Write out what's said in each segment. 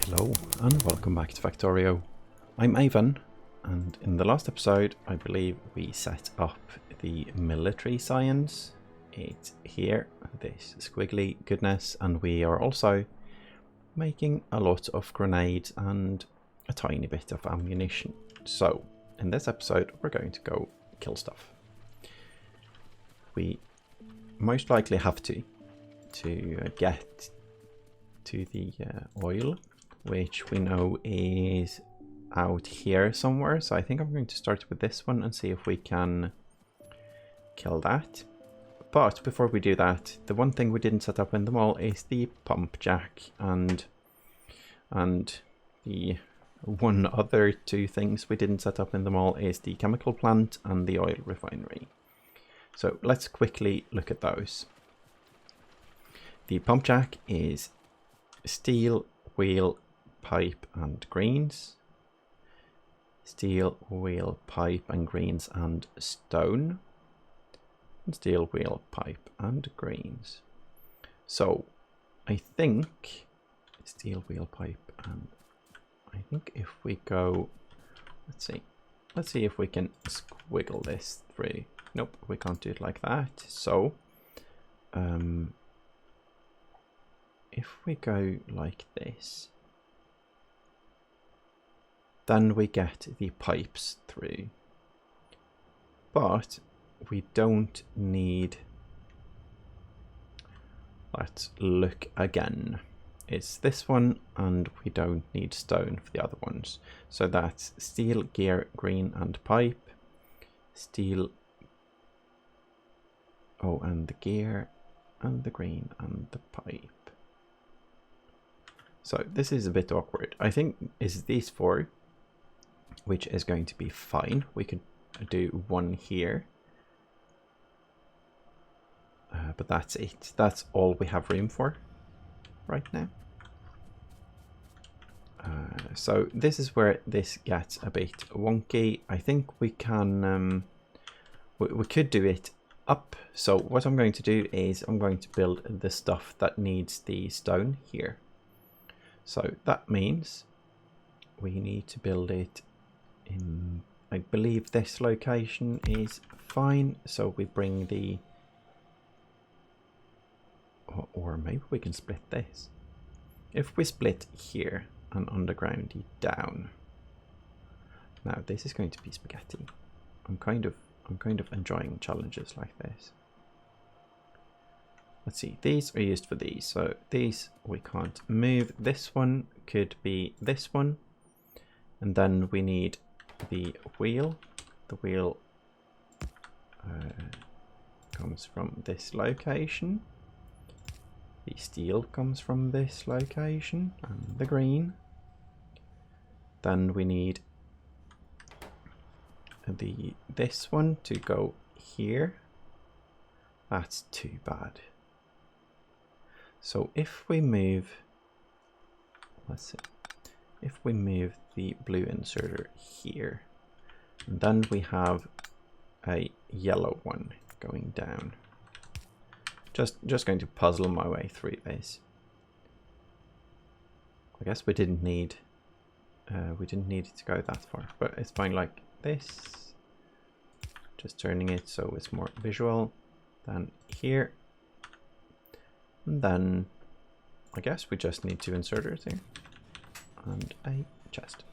Hello and welcome back to Factorio. I'm Ivan, and in the last episode I believe we set up the military science. It's here, this squiggly goodness, and we are also making a lot of grenades and a tiny bit of ammunition. So in this episode we're going to go kill stuff. We most likely have to get to the oil, which we know is out here somewhere. So I think I'm going to start with this one and see if we can kill that. But before we do that, the one thing we didn't set up in the mall is the pump jack, and the one other two things we didn't set up in the mall is the chemical plant and the oil refinery. So let's quickly look at those. The pump jack is steel, wheel, pipe and greens. Steel, wheel, pipe and greens and stone. And steel, wheel, pipe and greens. So I think steel, wheel, pipe, and I think if we go, let's see if we can squiggle this through. Nope, we can't do it like that. So if we go like this, then we get the pipes through. But we don't need, let's look again. It's this one, and we don't need stone for the other ones. So that's steel, gear, green and pipe. Steel, oh, and the gear and the green and the pipe. So this is a bit awkward. I think is these four, which is going to be fine. We could do one here. But that's it. That's all we have room for right now. So this is where this gets a bit wonky. I think we can, we could do it up. So what I'm going to do is I'm going to build the stuff that needs the stone here. So that means we need to build it in, I believe this location is fine. So we bring the, or maybe we can split this. If we split here and underground it down. Now this is going to be spaghetti. I'm kind of enjoying challenges like this. Let's see, these are used for these, so these we can't move. This one could be this one, and then we need the wheel. The wheel comes from this location. The steel comes from this location, and the green. Then we need this one to go here. That's too bad. So if we move, let's see, if we move the blue inserter here, and then we have a yellow one going down. Just going to puzzle my way through this. I guess we didn't need it to go that far, but it's fine like this. Just turning it so it's more visual. Then here. And then I guess we just need two inserters here and a chest.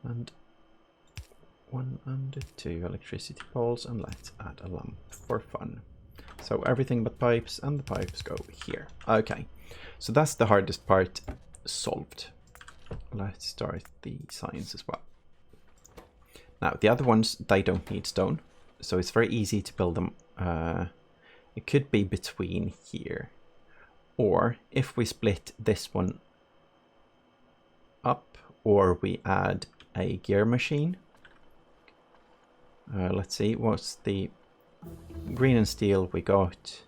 And one and two electricity poles, and let's add a lamp for fun. So everything but pipes, and the pipes go here. Okay, so that's the hardest part solved. Let's start the science as well. Now the other ones, they don't need stone, so it's very easy to build them. It could be between here, or if we split this one up, or we add a gear machine. Let's see, what's the green and steel we got,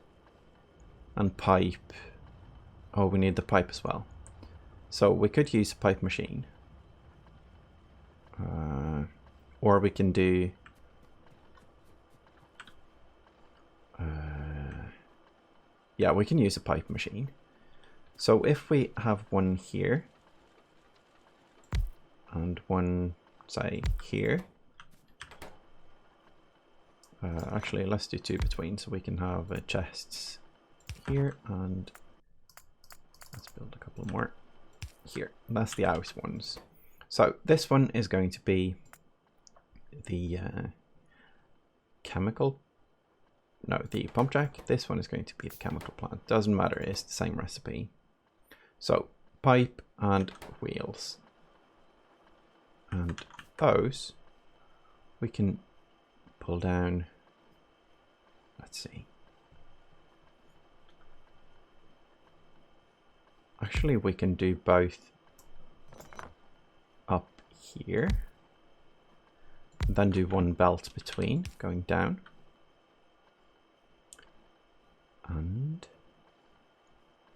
and pipe. Oh, we need the pipe as well. So we could use a pipe machine, or we can do yeah, we can use a pipe machine. So if we have one here and one, say, here. Actually, let's do two between so we can have chests here, and let's build a couple more here. That's the out ones. So this one is going to be the the pump jack. This one is going to be the chemical plant. Doesn't matter, it's the same recipe. So pipe and wheels. And those we can pull down. Let's see. Actually, we can do both up here, then do one belt between going down. And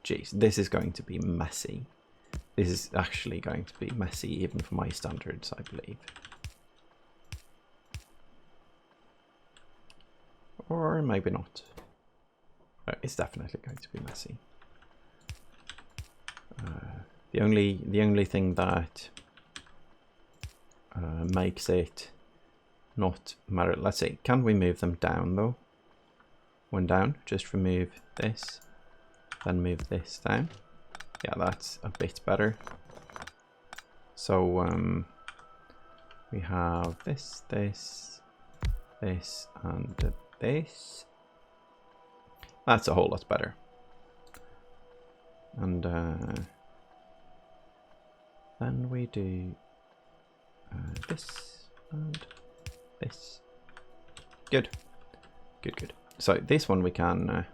geez, this is going to be messy. This is actually going to be messy even for my standards, I believe. Or maybe not. It's definitely going to be messy. The only thing that makes it not matter. Let's see. Can we move them down though? One down. Just remove this, then move this down. Yeah, that's a bit better. So we have this, and this. That's a whole lot better. And then we do this and this. Good. So this one we can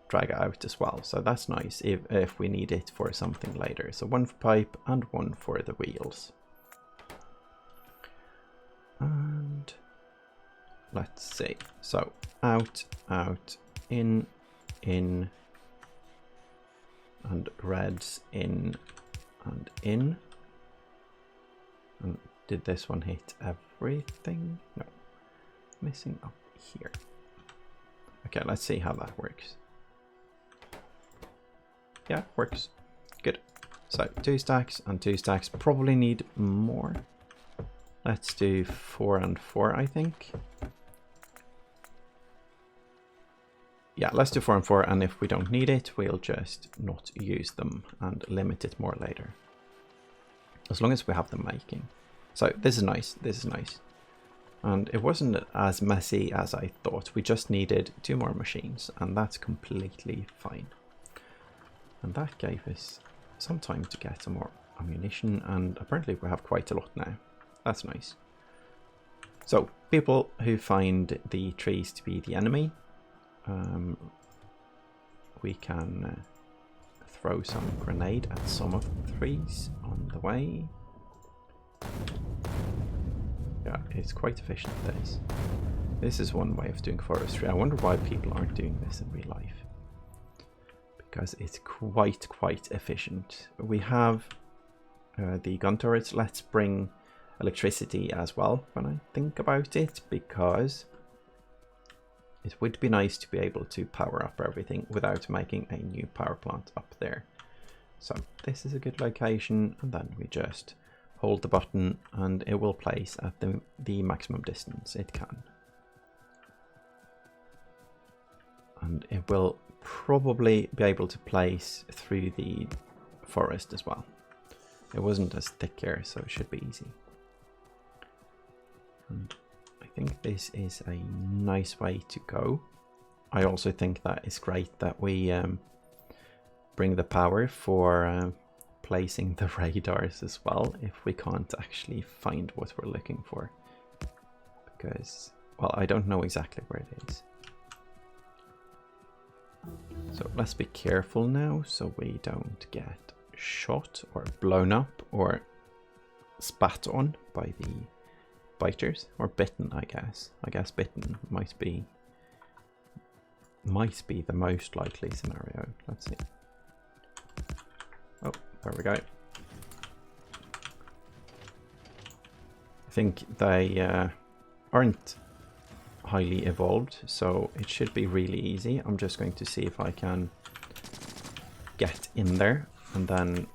drag it out as well. So that's nice if we need it for something later. So one for pipe and one for the wheels. And let's see. So out, in, and reds in and in. And did this one hit everything? No. Missing up here. Okay, let's see how that works. Yeah, works. Good. So 2 stacks and 2 stacks. Probably need more. Let's do 4 and 4, I think. Yeah, let's do 4 and 4, and if we don't need it, we'll just not use them and limit it more later. As long as we have them making. So this is nice. This is nice. And it wasn't as messy as I thought. We just needed 2 more machines, and that's completely fine. And that gave us some time to get some more ammunition, and apparently we have quite a lot now. That's nice. So people who find the trees to be the enemy, we can throw some grenade at some of the trees on the way. Yeah, it's quite efficient, this. This is one way of doing forestry. I wonder why people aren't doing this in real life. Because it's quite efficient. We have the gun turrets. Let's bring electricity as well when I think about it, because it would be nice to be able to power up everything without making a new power plant up there. So this is a good location, and then we just hold the button and it will place at the maximum distance it can. And it will probably be able to place through the forest as well. It wasn't as thick here, so it should be easy. And I think this is a nice way to go. I also think that it's great that we bring the power for placing the radars as well, if we can't actually find what we're looking for. Because, well, I don't know exactly where it is. So let's be careful now so we don't get shot or blown up or spat on by the biters, or bitten, I guess. I guess bitten might be the most likely scenario. Let's see. Oh, there we go. I think they aren't highly evolved, so it should be really easy. I'm just going to see if I can get in there and then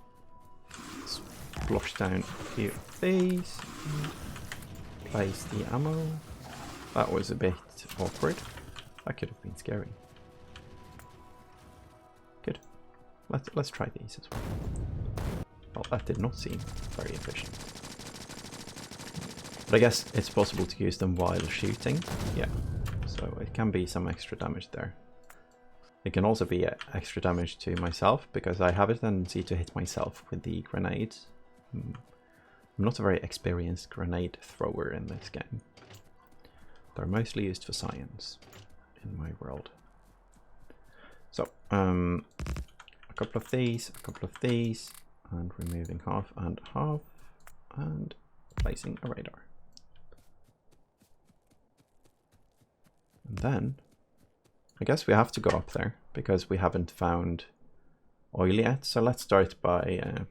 splosh down a few of these, and place the ammo. That was a bit awkward. That could have been scary. Good. Let's try these as well. Well, that did not seem very efficient. But I guess it's possible to use them while shooting. Yeah. So it can be some extra damage there. It can also be extra damage to myself, because I have a tendency to hit myself with the grenades. I'm not a very experienced grenade thrower in this game. They're mostly used for science in my world. So, a couple of these, and removing half and half, and placing a radar. And then, I guess we have to go up there, because we haven't found oil yet. So let's start by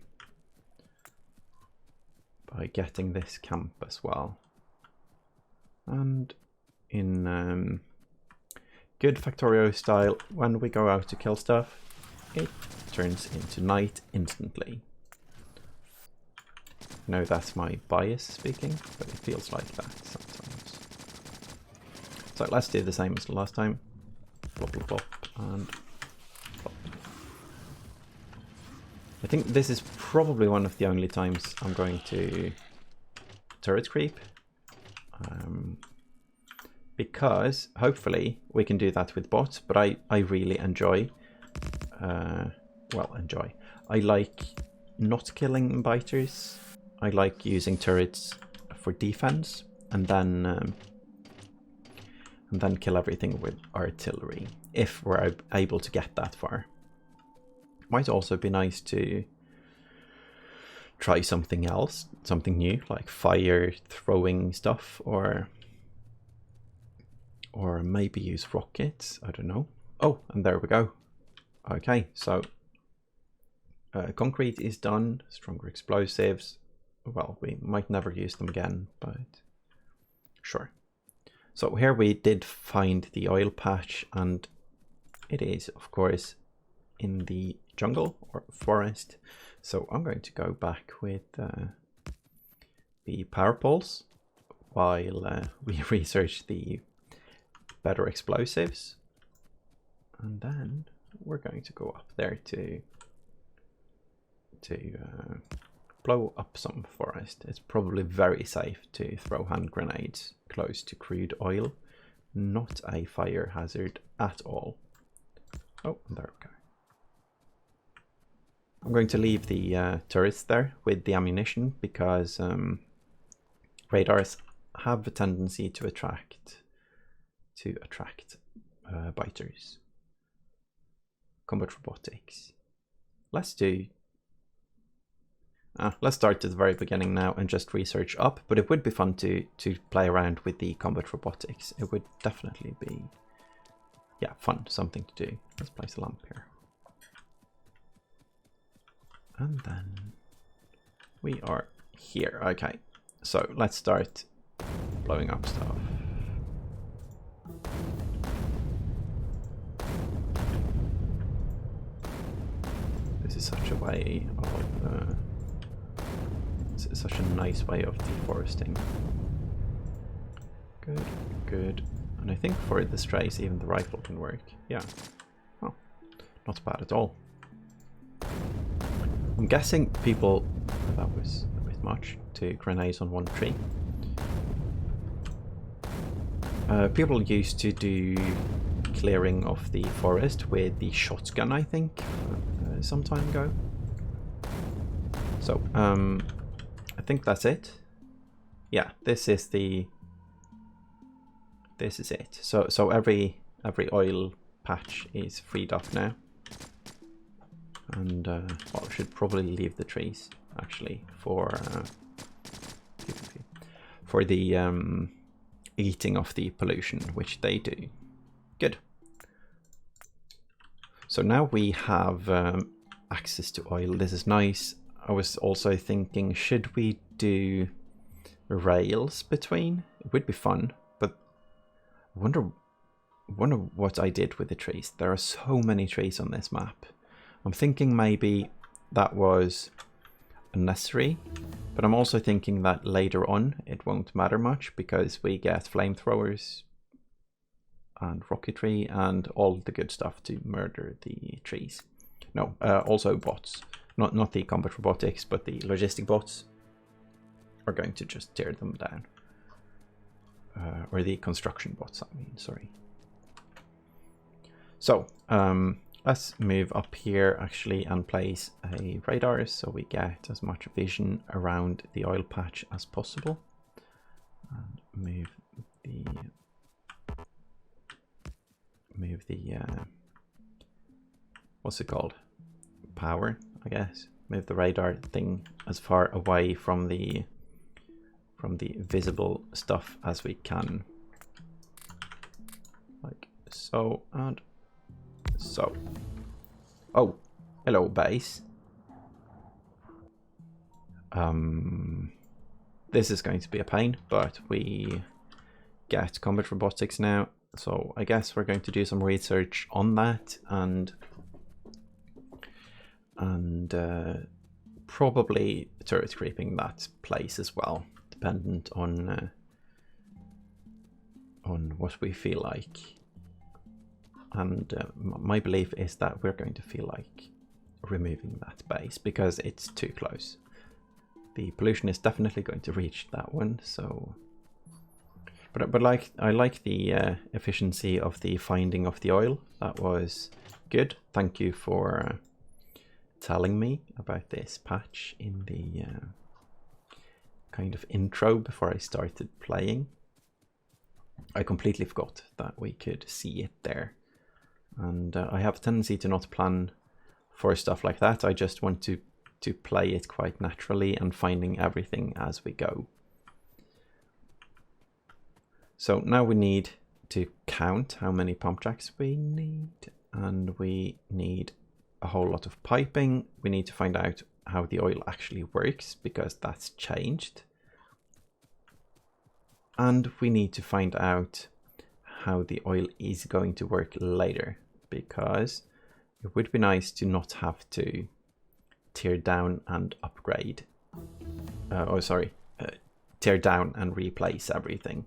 getting this camp as well. And in good Factorio style, when we go out to kill stuff, it turns into night instantly. No, that's my bias speaking, but it feels like that sometimes. So let's do the same as the last time. Plop, plop, plop, and plop. I think this is probably one of the only times I'm going to turret creep. Because hopefully we can do that with bots, but I really enjoy, I like not killing biters. I like using turrets for defense, and then kill everything with artillery, if we're able to get that far. Might also be nice to try something else, something new, like fire throwing stuff, or maybe use rockets, I don't know. Oh, and there we go. Okay, so concrete is done, stronger explosives. Well, we might never use them again, but sure. So here we did find the oil patch, and it is, of course, in the jungle or forest. So I'm going to go back with the power poles while we research the better explosives, and then we're going to go up there to blow up some forest. It's probably very safe to throw hand grenades close to crude oil. Not a fire hazard at all. Oh, there we go. I'm going to leave the turrets there with the ammunition, because radars have a tendency to attract biters. Combat robotics. Let's start at the very beginning now and just research up, but it would be fun to play around with the combat robotics. It would definitely be, yeah, fun, something to do. Let's place a lamp here. And then we are here. Okay, so let's start blowing up stuff. This is such a way of such a nice way of deforesting. Good, good. And I think for the strays even the rifle can work. Yeah. Oh, not bad at all. I'm guessing people, that was a bit much, 2 grenades on 1 tree. People used to do clearing of the forest with the shotgun, I think, some time ago. So, I think that's it. Yeah, this is it. So every oil patch is freed up now. And well, we should probably leave the trees actually for the eating of the pollution, which they do. Good. So now we have access to oil. This is nice. I was also thinking, should we do rails between? It would be fun, but I wonder what I did with the trees. There are so many trees on this map. I'm thinking maybe that was unnecessary, but I'm also thinking that later on it won't matter much because we get flamethrowers and rocketry and all the good stuff to murder the trees. No, also bots. Not the combat robotics, but the logistic bots are going to just tear them down. Or the construction bots, I mean, sorry. So, let's move up here actually and place a radar so we get as much vision around the oil patch as possible. And move the what's it called? Power, I guess. Move the radar thing as far away from the visible stuff as we can. Like so and so. Oh, hello base. This is going to be a pain, but we get combat robotics now. So I guess we're going to do some research on that and probably turret creeping that place as well, dependent on what we feel like. And my belief is that we're going to feel like removing that base because it's too close. The pollution is definitely going to reach that one, so. But like I like the efficiency of the finding of the oil. That was good. Thank you for telling me about this patch in the kind of intro before I started playing. I completely forgot that we could see it there. And I have a tendency to not plan for stuff like that. I just want to play it quite naturally and finding everything as we go. So now we need to count how many pump jacks we need, and we need a whole lot of piping. We need to find out how the oil actually works because that's changed. And we need to find out how the oil is going to work later, because it would be nice to not have to tear down and upgrade. Tear down and replace everything.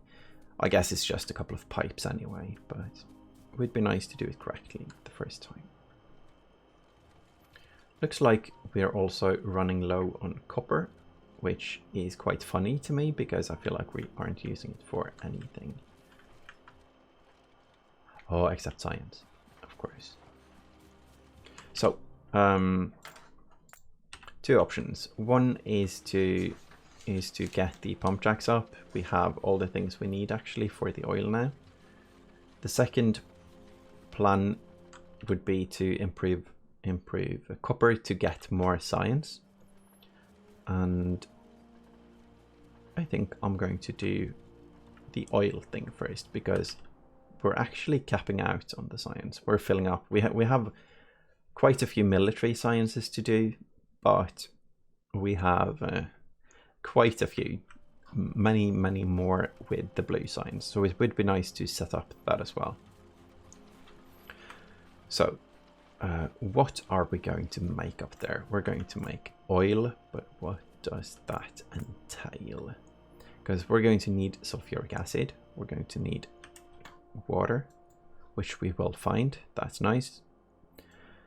I guess it's just a couple of pipes anyway, but it would be nice to do it correctly the first time. Looks like we're also running low on copper, which is quite funny to me because I feel like we aren't using it for anything. Oh, except science, of course. So, two options. One is to get the pump jacks up. We have all the things we need actually for the oil now. The second plan would be to improve copper to get more science. And I think I'm going to do the oil thing first because we're actually capping out on the science. We're filling up. We have quite a few military sciences to do, but we have quite a few, many more with the blue science. So it would be nice to set up that as well. So what are we going to make up there? We're going to make oil, but what does that entail? Because we're going to need sulfuric acid. We're going to need water, which we will find. That's nice.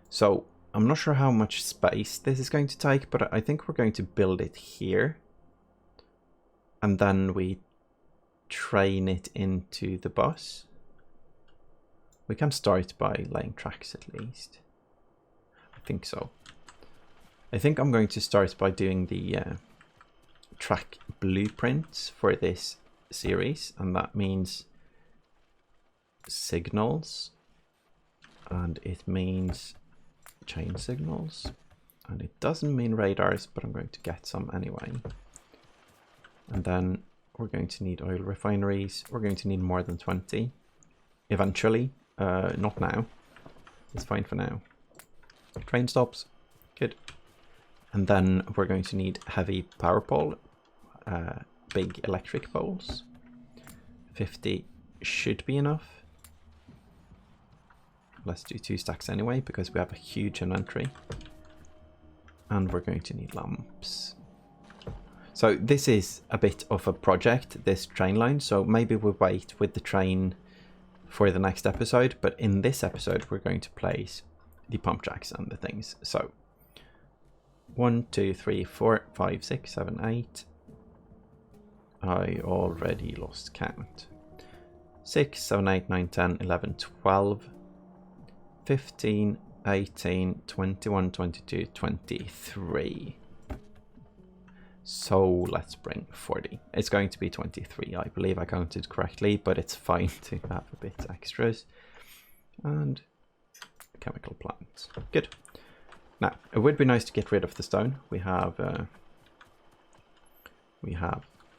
So I'm not sure how much space this is going to take, but I think we're going to build it here. And then we train it into the bus. We can start by laying tracks at least. I think so. I think I'm going to start by doing the track blueprints for this series, and that means signals, and it means chain signals, and it doesn't mean radars, but I'm going to get some anyway. And then we're going to need oil refineries. We're going to need more than 20 eventually. Not now. It's fine for now. Train stops. Good. And then we're going to need heavy power pole, big electric poles. 50 should be enough. Let's do 2 stacks anyway because we have a huge inventory. and we're going to need lamps. So this is a bit of a project, this train line, so maybe we'll wait with the train for the next episode, but in this episode we're going to place the pump jacks and the things. So 1, 2, 3, 4, 5, 6, 7, 8. I already lost count. 6, 7, 8, 9, 10, 11, 12, 15, 18, 21, 22, 23. So let's bring 40. It's going to be 23. I believe I counted correctly, but it's fine to have a bit extras. And chemical plants. Good. Now, it would be nice to get rid of the stone. We have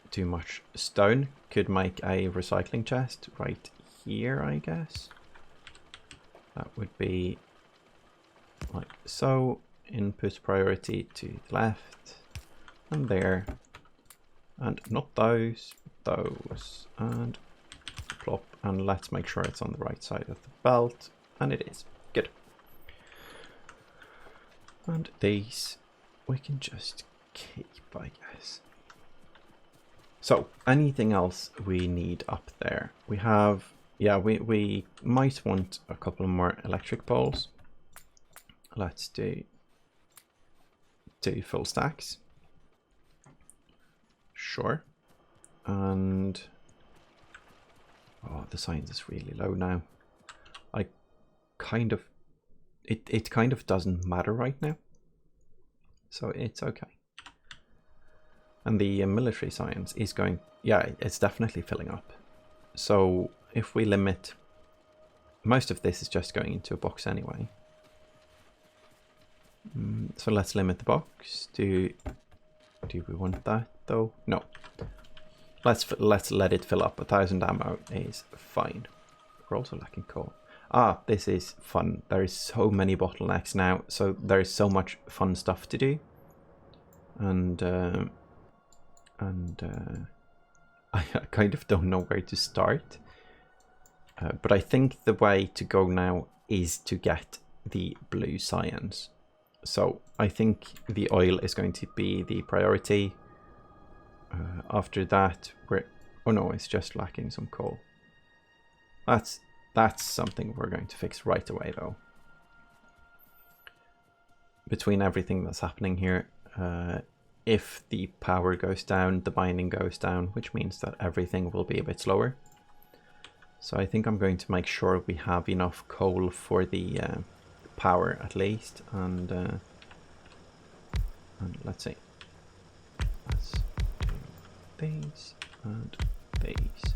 too much stone. Could make a recycling chest right here, I guess. That would be like so. Input priority to the left. And there. And not those, those. And plop. And let's make sure it's on the right side of the belt. And it is. Good. And these we can just keep, I guess. So, anything else we need up there? We have, yeah, we might want a couple more electric poles. Let's do 2 full stacks. Sure. And, oh, the science is really low now. I kind of, it kind of doesn't matter right now. So it's okay. And the military science is going, yeah, it's definitely filling up. So if we limit, most of this is just going into a box anyway. So let's limit the box. Do we want that though? No. Let's let it fill up. 1,000 ammo is fine. We're also lacking coal. Ah, this is fun. There is so many bottlenecks now, so there is so much fun stuff to do. And I kind of don't know where to start. But I think the way to go now is to get the blue science. So I think the oil is going to be the priority. After that, oh no, it's just lacking some coal. That's something we're going to fix right away though. Between everything that's happening here, if the power goes down, the binding goes down, which means that everything will be a bit slower. So I think I'm going to make sure we have enough coal for the power at least, and let's see. Let's do these and these,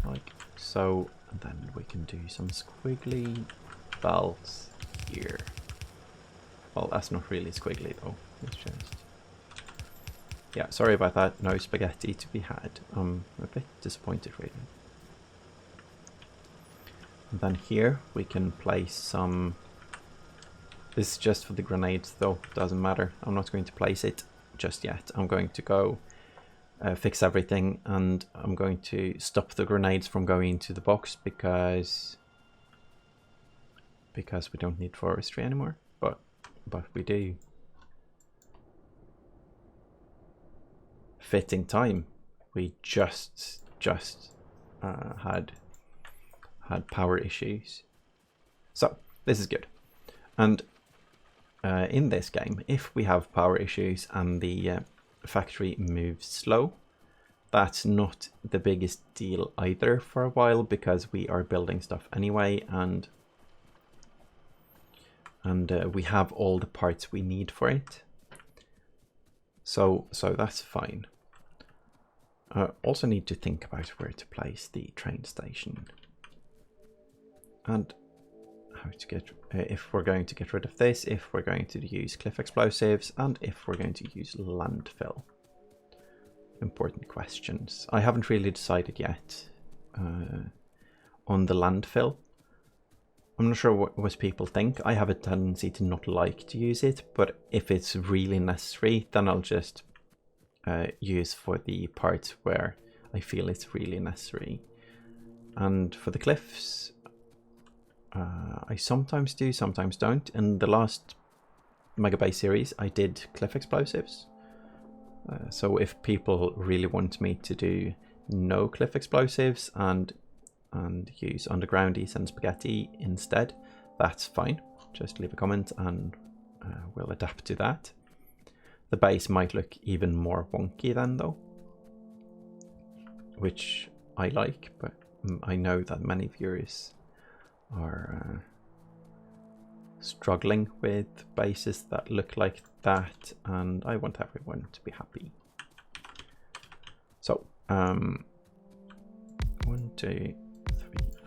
like so, and then we can do some squiggly belts here. Well, that's not really squiggly though. It's just, yeah, sorry about that. No spaghetti to be had. I'm a bit disappointed really. And then here we can place some, this is just for the grenades though, doesn't matter. I'm not going to place it just yet. I'm going to go fix everything, and I'm going to stop the grenades from going into the box because we don't need forestry anymore, but we do. Fitting time. We just had power issues, so this is good. And in this game, if we have power issues and the factory moves slow, that's not the biggest deal either for a while, because we are building stuff anyway, and we have all the parts we need for it, so that's fine. Also need to think about where to place the train station and how to get, if we're going to get rid of this, if we're going to use cliff explosives, and if we're going to use landfill. Important questions. I haven't really decided yet on the landfill. I'm not sure what people think. I have a tendency to not like to use it, but if it's really necessary, then I'll just use for the parts where I feel it's really necessary. And for the cliffs, I sometimes do, sometimes don't. In the last Megabase series, I did cliff explosives. So if people really want me to do no cliff explosives and use undergroundies and spaghetti instead, that's fine. Just leave a comment and we'll adapt to that. The base might look even more wonky then though, which I like, but I know that many viewers are struggling with bases that look like that, and I want everyone to be happy. So 1, 2, 3,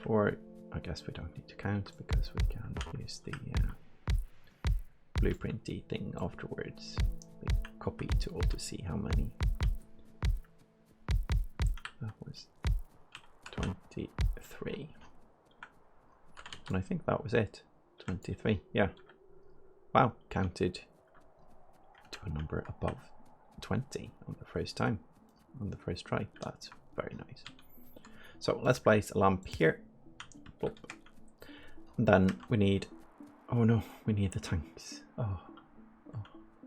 4. I guess we don't need to count because we can use the blueprinty thing afterwards, the copy tool, to see how many. That was 23, and I think that was it. 23, yeah. Wow, counted to a number above 20 on the first time, on the first try. That's very nice. So let's place a lamp here. Boop. And then we need, oh no, we need the tanks. Oh,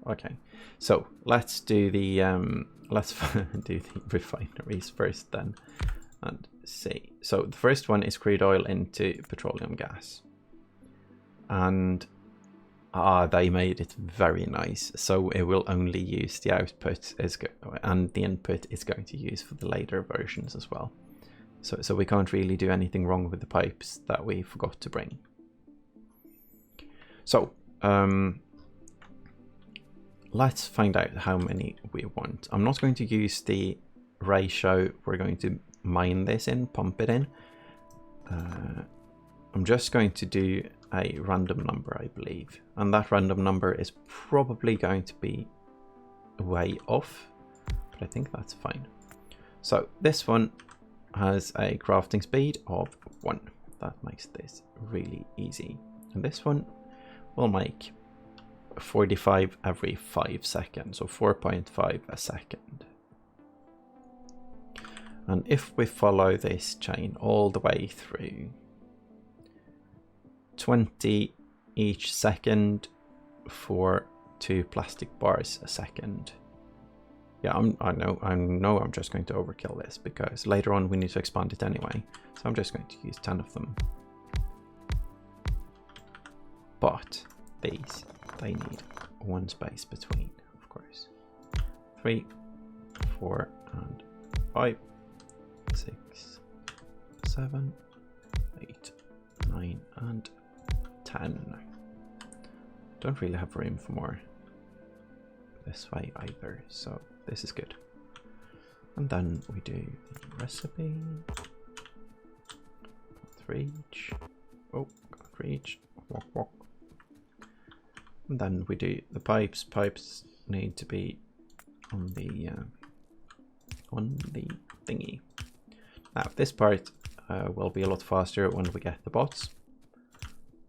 okay. So let's do the let's do the refineries first then, and see. So the first one is crude oil into petroleum gas. And they made it very nice, so it will only use the output and the input is going to use for the later versions as well. So we can't really do anything wrong with the pipes that we forgot to bring. So let's find out how many we want. I'm not going to use the ratio we're going to mine this in, pump it in. I'm just going to do a random number, I believe, and that random number is probably going to be way off, but I think that's fine. So this one has a crafting speed of 1. That makes this really easy. And this one will make 45 every 5 seconds, so 4.5 a second. And if we follow this chain all the way through, 20 each second for 2 plastic bars a second. Yeah, I know I'm just going to overkill this because later on we need to expand it anyway. So I'm just going to use 10 of them. But these, they need 1 space between, of course. 3, 4, and 5, 6, 7, 8, 9, and 10. Don't really have room for more this way either, so this is good. And then we do the recipe. 3 each. Oh, can't reach. Walk, walk. And then we do the pipes. Pipes need to be on the thingy. Now this part will be a lot faster when we get the bots.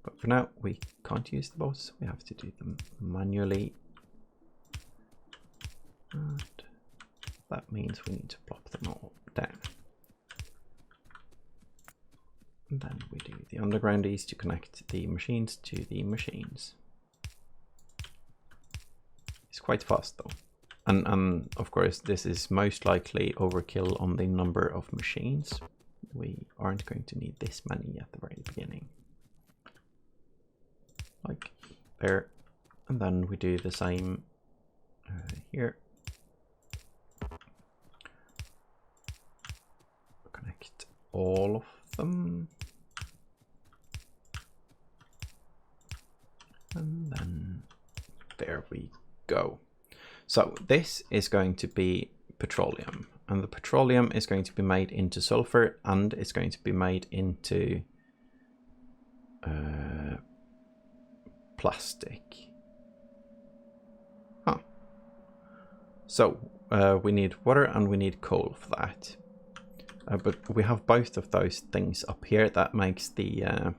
But for now, we can't use the bots. We have to do them manually. And that means we need to plop them all down. And then we do the undergroundies to connect the machines to the machines. It's quite fast though. And of course, this is most likely overkill on the number of machines. We aren't going to need this many at the very beginning. Like there, and then we do the same here. Connect all of them, and then there we go. So this is going to be petroleum, and the petroleum is going to be made into sulfur, and it's going to be made into plastic. Huh. So we need water and we need coal for that. But we have both of those things up here. That makes the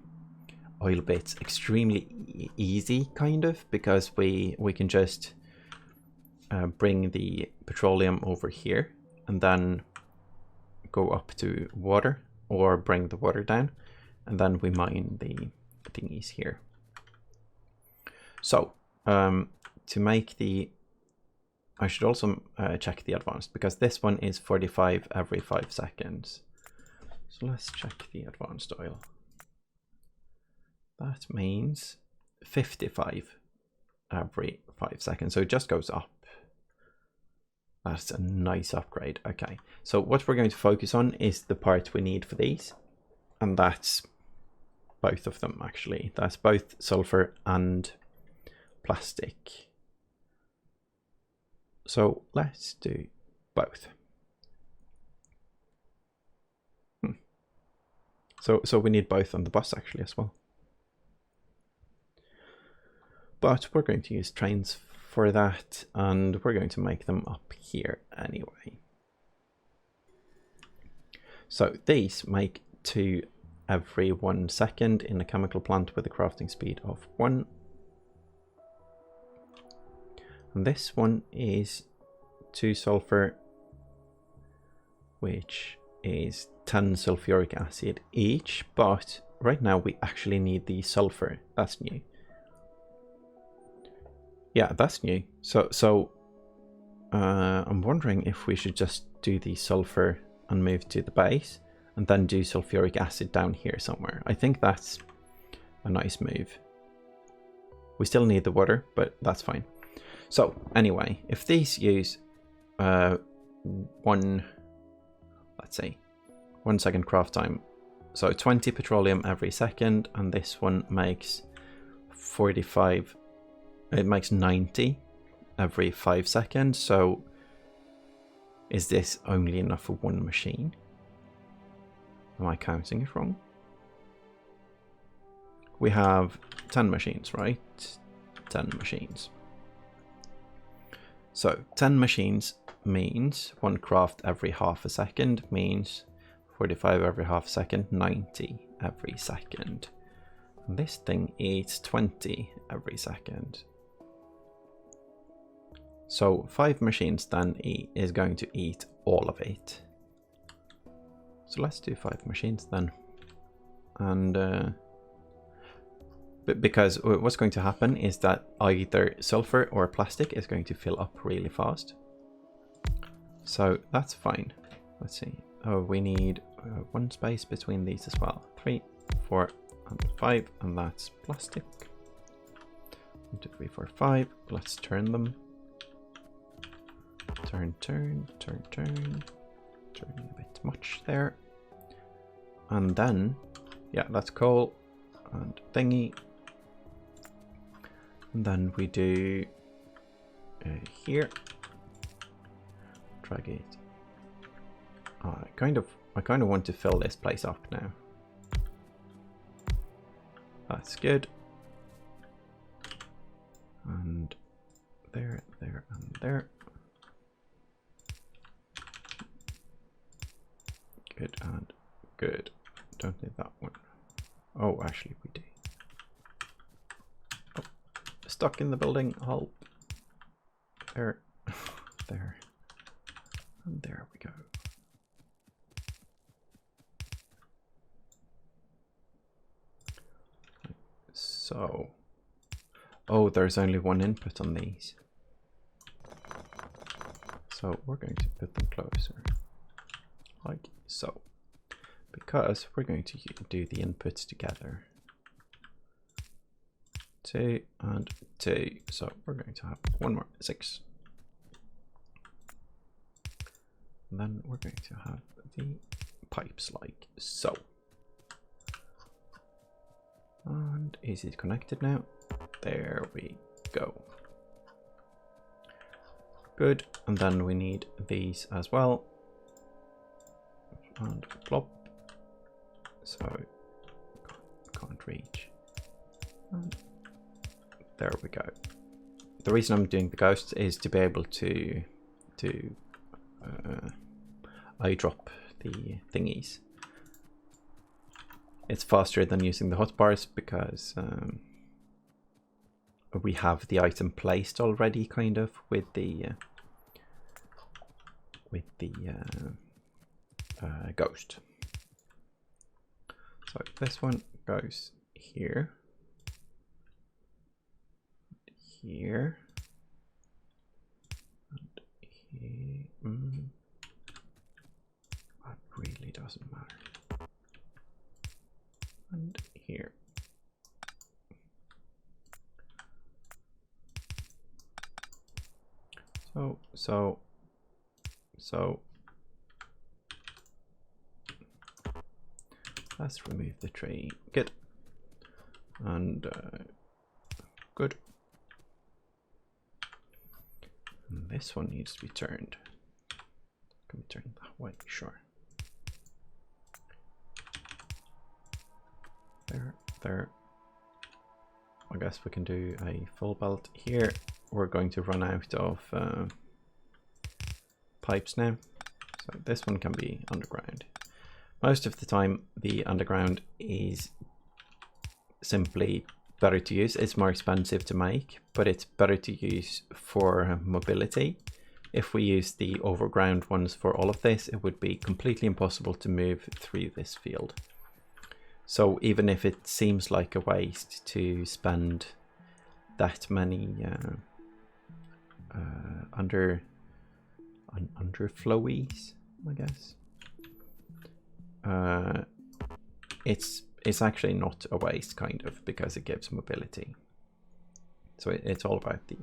oil bits extremely easy, kind of, because we can just bring the petroleum over here and then go up to water, or bring the water down, and then we mine the thingies here. So to make the, I should also check the advanced, because this one is 45 every 5 seconds. So let's check the advanced oil. That means 55 every 5 seconds. So it just goes up. That's a nice upgrade. Okay, so what we're going to focus on is the part we need for these. And that's both of them, actually. That's both sulfur and plastic. So let's do both. So we need both on the bus, actually, as well. But we're going to use trains for that, and we're going to make them up here anyway. So these make 2 every 1 second in a chemical plant with a crafting speed of 1. And this one is 2 sulfur, which is 10 sulfuric acid each, but right now we actually need the sulfur. That's new. Yeah, that's new. So I'm wondering if we should just do the sulfur and move to the base, and then do sulfuric acid down here somewhere. I think that's a nice move. We still need the water, but that's fine. So anyway, if these use 1 second craft time, so 20 petroleum every second, and this one makes 45. It makes 90 every 5 seconds. So is this only enough for 1 machine? Am I counting it wrong? We have 10 machines, right? 10 machines. So 10 machines means 1 craft every half a second, means 45 every half a second, 90 every second. And this thing eats 20 every second. So 5 machines then is going to eat all of it. So let's do 5 machines then. And because what's going to happen is that either sulfur or plastic is going to fill up really fast. So that's fine. Let's see. Oh, we need 1 space between these as well. 3, 4, and 5, and that's plastic. 1, 2, 3, 4, 5. Let's turn them. Turn. Turning a bit much there. And then, yeah, that's coal and thingy. And then we do here. Drag it. I kind of want to fill this place up now. That's good. And there, and there. Good and good. Don't need that one. Oh, actually we do. Oh, stuck in the building. Help. There. There. And there we go. So. Oh, there's only 1 input on these. So we're going to put them closer. Like so. Because we're going to do the inputs together. 2 and 2. So we're going to have 1 more, 6. And then we're going to have the pipes like so. And is it connected now? There we go. Good. And then we need these as well. And plop. So can't reach. And there we go. The reason I'm doing the ghosts is to be able to eyedrop the thingies. It's faster than using the hotbars because we have the item placed already, kind of, with the ghost. So this one goes here, here. And here. That really doesn't matter. And here. So let's remove the tree. Good. And good. And this one needs to be turned. Can we turn that way? Sure. There. I guess we can do a full belt here. We're going to run out of pipes now. So this one can be underground. Most of the time the underground is simply better to use. It's more expensive to make, but it's better to use for mobility. If we use the overground ones for all of this, it would be completely impossible to move through this field. So even if it seems like a waste to spend that many underflowies, I guess, it's actually not a waste, kind of, because it gives mobility. So it's all about the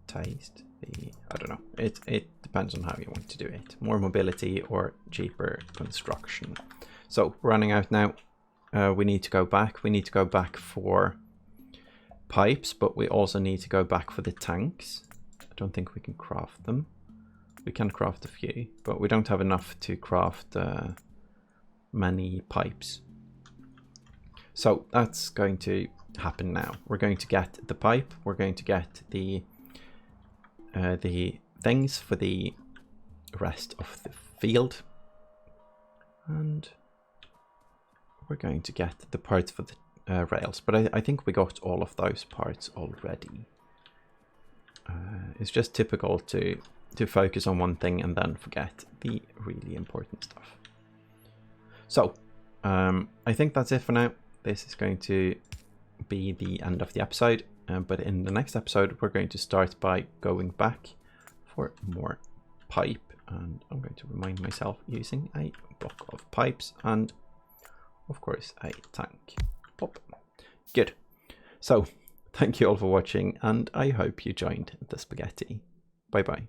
taste. I don't know. It depends on how you want to do it. More mobility or cheaper construction. So we're running out now. We need to go back. We need to go back for pipes, but we also need to go back for the tanks. I don't think we can craft them. We can craft a few, but we don't have enough to craft many pipes. So that's going to happen now. We're going to get the pipe. We're going to get the things for the rest of the field, and we're going to get the parts for the rails. But I think we got all of those parts already. It's just typical to focus on one thing and then forget the really important stuff. So I think that's it for now. This is going to be the end of the episode, but in the next episode we're going to start by going back for more pipe, and I'm going to remind myself using a block of pipes and of course a tank. Pop. Good. So thank you all for watching, and I hope you joined the spaghetti. Bye bye.